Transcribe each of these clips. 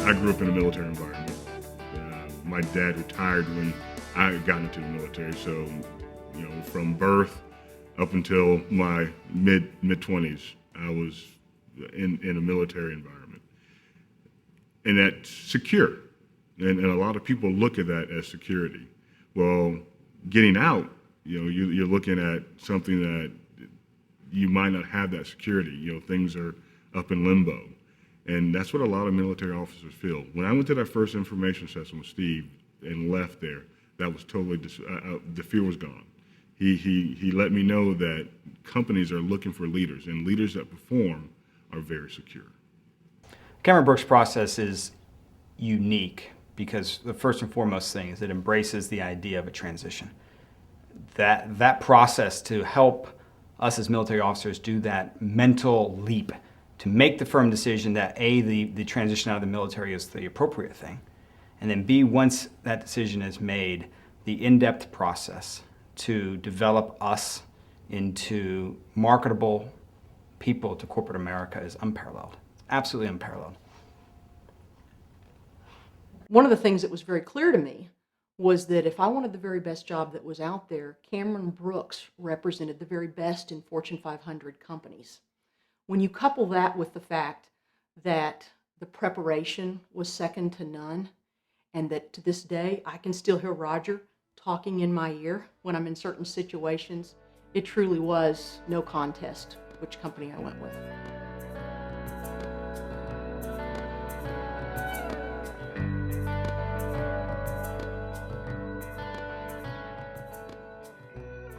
I grew up in a military environment. My dad retired when I got into the military, so from birth up until my mid 20s, I was in a military environment, and that's secure. And a lot of people look at that as security. Well, getting out, you're looking at something that you might not have that security. Things are up in limbo. And that's what a lot of military officers feel. When I went to that first information session with Steve and left there, that was totally, the fear was gone. He let me know that companies are looking for leaders, and leaders that perform are very secure. Cameron Brooks' process is unique because the first and foremost thing is it embraces the idea of a transition. That process to help us as military officers do that mental leap to make the firm decision that A, the transition out of the military is the appropriate thing, and then B, once that decision is made, the in-depth process to develop us into marketable people to corporate America is unparalleled, absolutely unparalleled. One of the things that was very clear to me was that if I wanted the very best job that was out there, Cameron Brooks represented the very best in Fortune 500 companies. When you couple that with the fact that the preparation was second to none, and that to this day I can still hear Roger talking in my ear when I'm in certain situations, it truly was no contest which company I went with.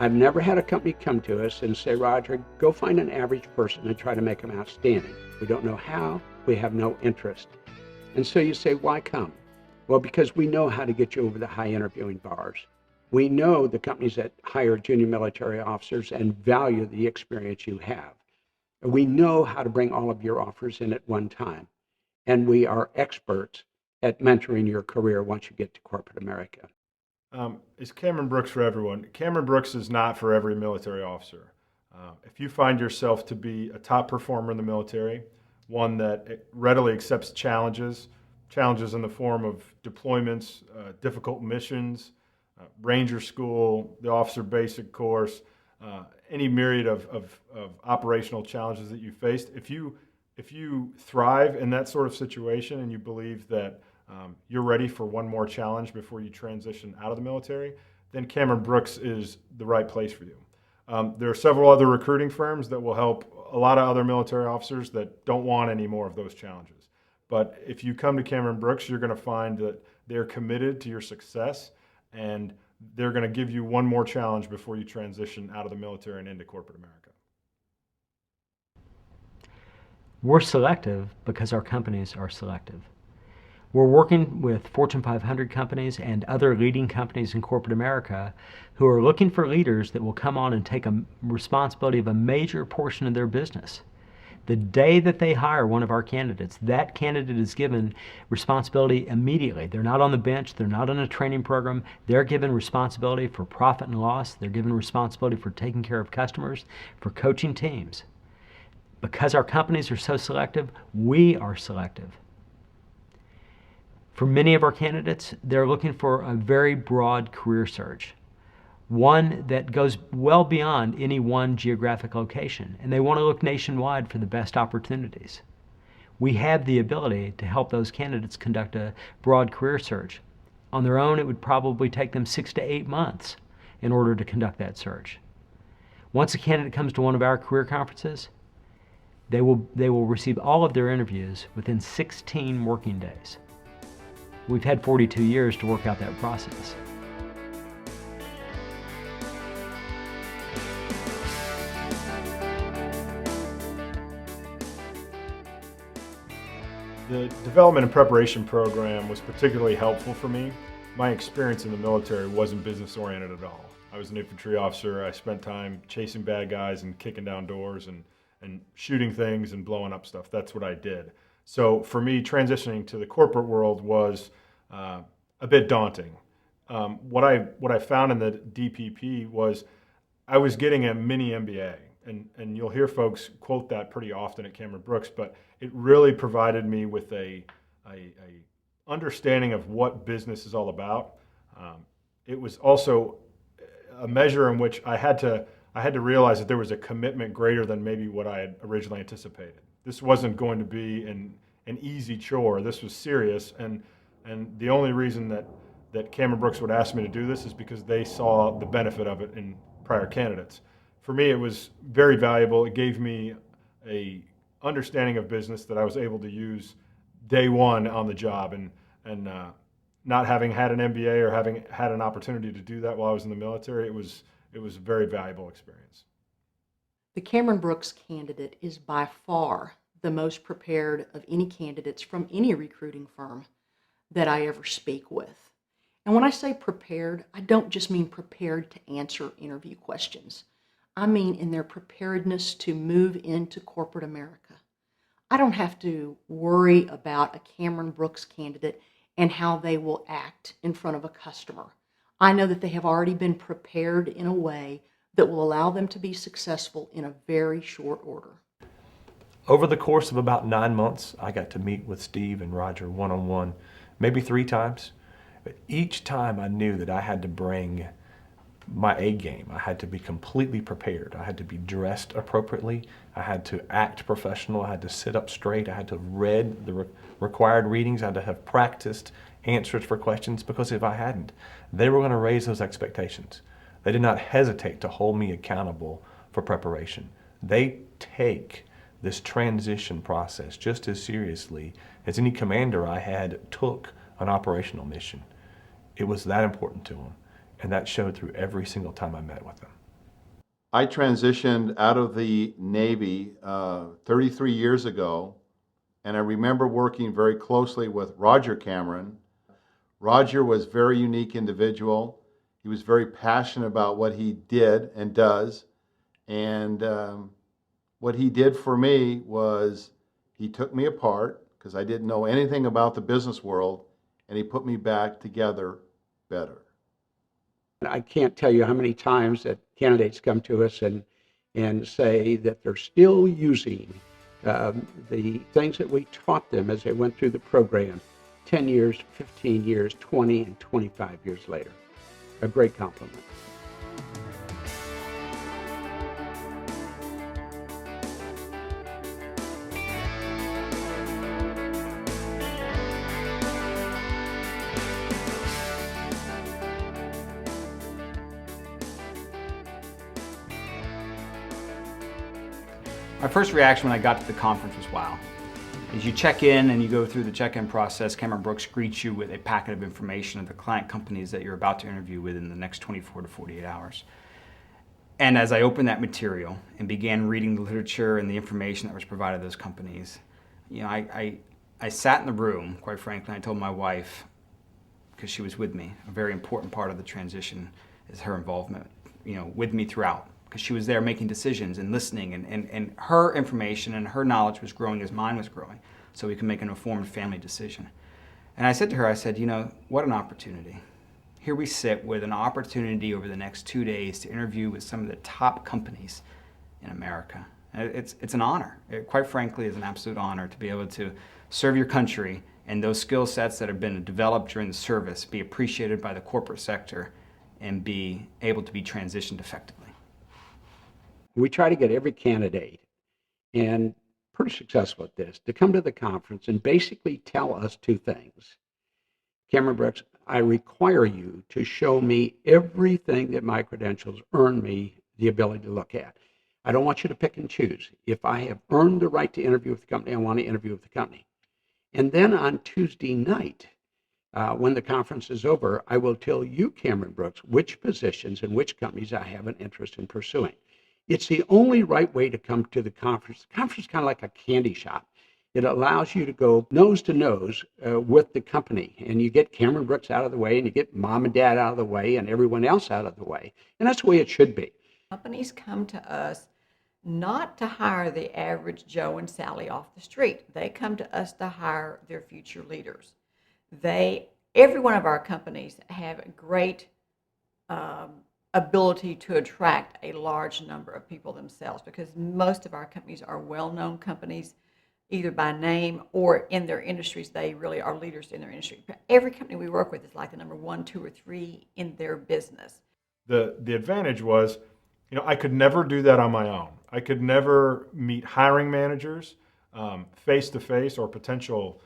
I've never had a company come to us and say, Roger, go find an average person and try to make them outstanding. We don't know how, we have no interest. And so you say, why come? Well, because we know how to get you over the high interviewing bars. We know the companies that hire junior military officers and value the experience you have. We know how to bring all of your offers in at one time. And we are experts at mentoring your career once you get to corporate America. Is Cameron Brooks for everyone? Cameron Brooks is not for every military officer. If you find yourself to be a top performer in the military, one that readily accepts challenges in the form of deployments, difficult missions, Ranger School, the Officer Basic Course, any myriad of operational challenges that you faced, if you thrive in that sort of situation and you believe that you're ready for one more challenge before you transition out of the military, then Cameron Brooks is the right place for you. There are several other recruiting firms that will help a lot of other military officers that don't want any more of those challenges. But if you come to Cameron Brooks, you're going to find that they're committed to your success, and they're going to give you one more challenge before you transition out of the military and into corporate America. We're selective because our companies are selective. We're working with Fortune 500 companies and other leading companies in corporate America who are looking for leaders that will come on and take a responsibility of a major portion of their business. The day that they hire one of our candidates, that candidate is given responsibility immediately. They're not on the bench, they're not in a training program, they're given responsibility for profit and loss, they're given responsibility for taking care of customers, for coaching teams. Because our companies are so selective, we are selective. For many of our candidates, they're looking for a very broad career search, one that goes well beyond any one geographic location, and they want to look nationwide for the best opportunities. We have the ability to help those candidates conduct a broad career search. On their own, it would probably take them 6 to 8 months in order to conduct that search. Once a candidate comes to one of our career conferences, they will receive all of their interviews within 16 working days. We've had 42 years to work out that process. The development and preparation program was particularly helpful for me. My experience in the military wasn't business oriented at all. I was an infantry officer. I spent time chasing bad guys and kicking down doors, and and shooting things and blowing up stuff. That's what I did. So for me, transitioning to the corporate world was a bit daunting. What I found in the DPP was I was getting a mini MBA, and you'll hear folks quote that pretty often at Cameron Brooks, but it really provided me with a understanding of what business is all about. It was also a measure in which I had to realize that there was a commitment greater than maybe what I had originally anticipated. This wasn't going to be an easy chore. This was serious, and the only reason that Cameron Brooks would ask me to do this is because they saw the benefit of it in prior candidates. For me, it was very valuable. It gave me a understanding of business that I was able to use day one on the job, and not having had an MBA or having had an opportunity to do that while I was in the military, it was a very valuable experience. The Cameron Brooks candidate is by far the most prepared of any candidates from any recruiting firm that I ever speak with. And when I say prepared, I don't just mean prepared to answer interview questions. I mean in their preparedness to move into corporate America. I don't have to worry about a Cameron Brooks candidate and how they will act in front of a customer. I know that they have already been prepared in a way that will allow them to be successful in a very short order. Over the course of about 9 months, I got to meet with Steve and Roger one-on-one, maybe 3 times. But each time I knew that I had to bring my A game. I had to be completely prepared. I had to be dressed appropriately. I had to act professional. I had to sit up straight. I had to have read the required readings. I had to have practiced answers for questions, because if I hadn't, they were going to raise those expectations. They did not hesitate to hold me accountable for preparation. They take this transition process just as seriously as any commander I had took an operational mission. It was that important to them, and that showed through every single time I met with them. I transitioned out of the Navy 33 years ago, and I remember working very closely with Roger Cameron. Roger was a very unique individual. He was very passionate about what he did and does, and what he did for me was he took me apart because I didn't know anything about the business world, and he put me back together better. I can't tell you how many times that candidates come to us and say that they're still using the things that we taught them as they went through the program 10 years, 15 years, 20, and 25 years later. A great compliment. My first reaction when I got to the conference was wow. As you check in and you go through the check-in process, Cameron Brooks greets you with a packet of information of the client companies that you're about to interview with in the next 24 to 48 hours. And as I opened that material and began reading the literature and the information that was provided to those companies, you know, I sat in the room, quite frankly, and I told my wife, because she was with me, a very important part of the transition is her involvement, you know, with me throughout. Because she was there making decisions and listening, and her information and her knowledge was growing as mine was growing, so we could make an informed family decision. And I said to her, I said, you know, what an opportunity. Here we sit with an opportunity over the next 2 days to interview with some of the top companies in America. It's an honor. It, quite frankly, is an absolute honor to be able to serve your country, and those skill sets that have been developed during the service be appreciated by the corporate sector and be able to be transitioned effectively. We try to get every candidate, and pretty successful at this, to come to the conference and basically tell us 2 things. Cameron Brooks, I require you to show me everything that my credentials earn me the ability to look at. I don't want you to pick and choose. If I have earned the right to interview with the company, I want to interview with the company. And then on Tuesday night, when the conference is over, I will tell you, Cameron Brooks, which positions and which companies I have an interest in pursuing. It's the only right way to come to the conference. The conference is kind of like a candy shop. It allows you to go nose to nose with the company, and you get Cameron Brooks out of the way, and you get mom and dad out of the way, and everyone else out of the way. And that's the way it should be. Companies come to us not to hire the average Joe and Sally off the street. They come to us to hire their future leaders. Every one of our companies have a great ability to attract a large number of people themselves, because most of our companies are well-known companies, either by name or in their industries. They really are leaders in their industry. Every company we work with is like the number 1, 2, or 3 in their business. The advantage was, I could never do that on my own. I could never meet hiring managers face to face, or potential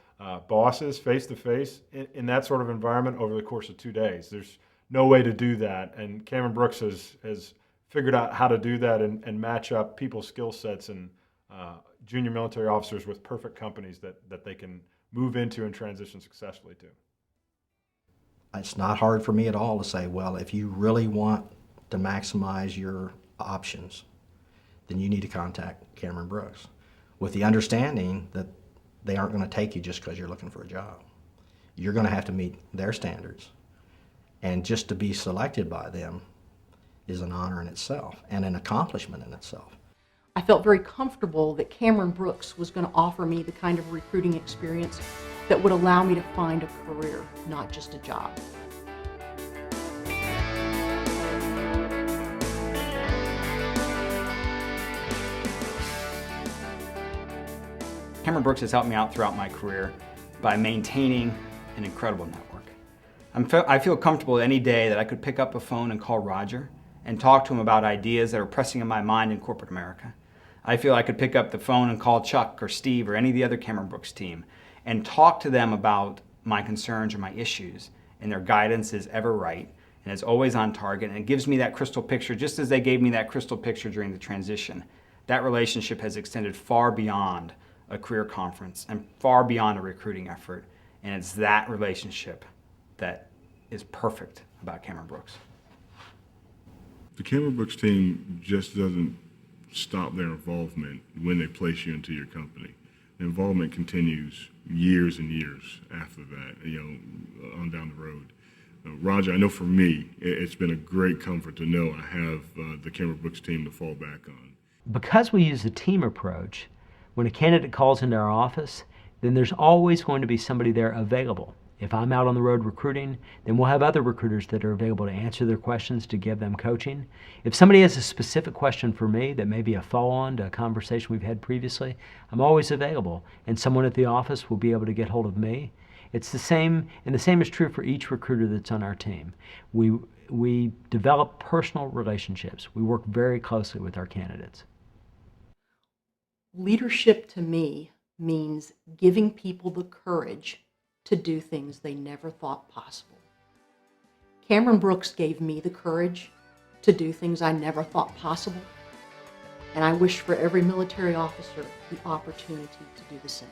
bosses face to face in that sort of environment over the course of 2 days. There's no way to do that, and Cameron Brooks has figured out how to do that and match up people's skill sets and junior military officers with perfect companies that they can move into and transition successfully to. It's not hard for me at all to say, well, if you really want to maximize your options, then you need to contact Cameron Brooks, with the understanding that they aren't going to take you just because you're looking for a job. You're going to have to meet their standards. And just to be selected by them is an honor in itself and an accomplishment in itself. I felt very comfortable that Cameron Brooks was going to offer me the kind of recruiting experience that would allow me to find a career, not just a job. Cameron Brooks has helped me out throughout my career by maintaining an incredible network. I feel comfortable any day that I could pick up a phone and call Roger and talk to him about ideas that are pressing in my mind in corporate America. I feel I could pick up the phone and call Chuck or Steve or any of the other Cameron Brooks team and talk to them about my concerns or my issues, and their guidance is ever right and is always on target, and it gives me that crystal picture just as they gave me that crystal picture during the transition. That relationship has extended far beyond a career conference and far beyond a recruiting effort, and it's that relationship that is perfect about Cameron Brooks. The Cameron Brooks team just doesn't stop their involvement when they place you into your company. The involvement continues years and years after that, on down the road. Roger, I know for me, it's been a great comfort to know I have the Cameron Brooks team to fall back on. Because we use the team approach, when a candidate calls into our office, then there's always going to be somebody there available. If I'm out on the road recruiting, then we'll have other recruiters that are available to answer their questions, to give them coaching. If somebody has a specific question for me that may be a follow-on to a conversation we've had previously, I'm always available, and someone at the office will be able to get hold of me. It's the same, and the same is true for each recruiter that's on our team. We develop personal relationships. We work very closely with our candidates. Leadership to me means giving people the courage to do things they never thought possible. Cameron Brooks gave me the courage to do things I never thought possible, and I wish for every military officer the opportunity to do the same.